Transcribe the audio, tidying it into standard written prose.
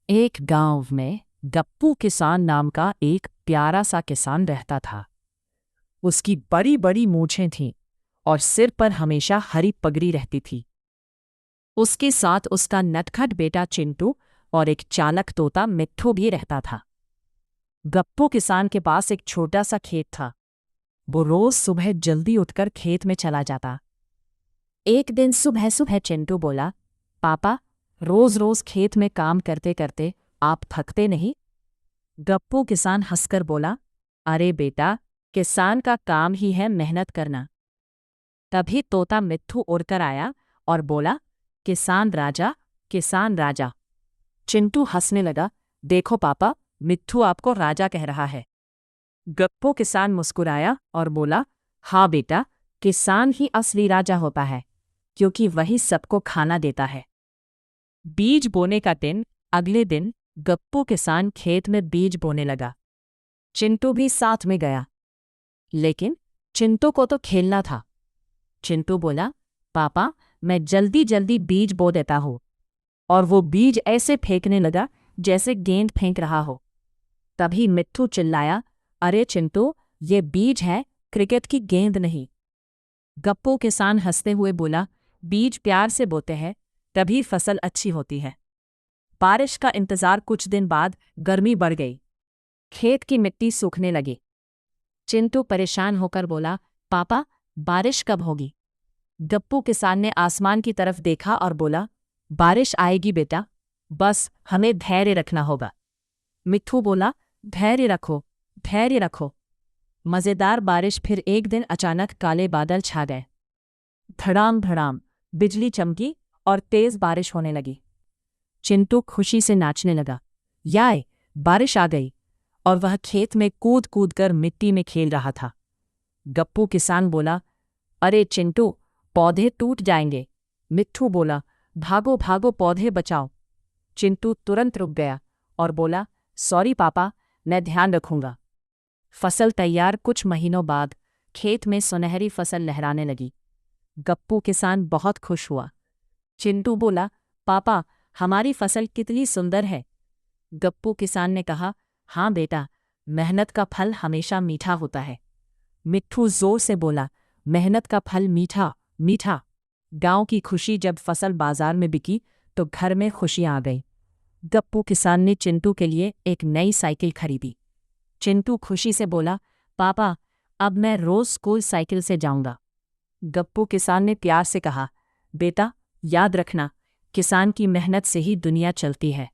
एक गांव में गप्पू किसान नाम का एक प्यारा सा किसान रहता था। उसकी बड़ी बड़ी मूछें थीं और सिर पर हमेशा हरी पगड़ी रहती थी। उसके साथ उसका नटखट बेटा चिंटू और एक चालाक तोता मिट्ठू भी रहता था। गप्पू किसान के पास एक छोटा सा खेत था। वो रोज सुबह जल्दी उठकर खेत में चला जाता। एक दिन सुबह सुबह चिंटू बोला, पापा, रोज रोज खेत में काम करते करते आप थकते नहीं? गप्पू किसान हंसकर बोला, अरे बेटा, किसान का काम ही है मेहनत करना। तभी तोता मिट्ठू उड़कर आया और बोला, किसान राजा, किसान राजा। चिंटू हंसने लगा, देखो पापा, मिट्ठू आपको राजा कह रहा है। गप्पू किसान मुस्कुराया और बोला, हाँ बेटा, किसान ही असली राजा होता है, क्योंकि वही सबको खाना देता है। बीज बोने का दिन। अगले दिन गप्पू किसान खेत में बीज बोने लगा। चिंटू भी साथ में गया, लेकिन चिंटू को तो खेलना था। चिंटू बोला, पापा, मैं जल्दी जल्दी बीज बो देता हूँ। और वो बीज ऐसे फेंकने लगा जैसे गेंद फेंक रहा हो। तभी मिट्ठू चिल्लाया, अरे चिंटू, ये बीज है, क्रिकेट की गेंद नहीं। गप्पू किसान हंसते हुए बोला, बीज प्यार से बोते हैं, तभी फसल अच्छी होती है। बारिश का इंतजार। कुछ दिन बाद गर्मी बढ़ गई। खेत की मिट्टी सूखने लगी। चिंटू परेशान होकर बोला, पापा, बारिश कब होगी? गप्पू किसान ने आसमान की तरफ देखा और बोला, बारिश आएगी बेटा, बस हमें धैर्य रखना होगा। मिट्ठू बोला, धैर्य रखो, धैर्य रखो। मज़ेदार बारिश। फिर एक दिन अचानक काले बादल छा गए। धड़ाम धड़ाम बिजली चमकी और तेज बारिश होने लगी। चिंटू खुशी से नाचने लगा, याय, बारिश आ गई। और वह खेत में कूद कूद कर मिट्टी में खेल रहा था। गप्पू किसान बोला, अरे चिंटू, पौधे टूट जाएंगे। मिट्ठू बोला, भागो भागो, पौधे बचाओ। चिंटू तुरंत रुक गया और बोला, सॉरी पापा, मैं ध्यान रखूंगा। फसल तैयार। कुछ महीनों बाद खेत में सुनहरी फसल लहराने लगी। गप्पू किसान बहुत खुश हुआ। चिंटू बोला, पापा, हमारी फसल कितनी सुंदर है। गप्पू किसान ने कहा, हाँ बेटा, मेहनत का फल हमेशा मीठा होता है। मिट्ठू जोर से बोला, मेहनत का फल मीठा मीठा। गांव की खुशी। जब फसल बाजार में बिकी तो घर में खुशियां आ गई। गप्पू किसान ने चिंटू के लिए एक नई साइकिल खरीदी। चिंटू खुशी से बोला, पापा, अब मैं रोज स्कूल साइकिल से जाऊंगा। गप्पू किसान ने प्यार से कहा, बेटा, याद रखना, किसान की मेहनत से ही दुनिया चलती है।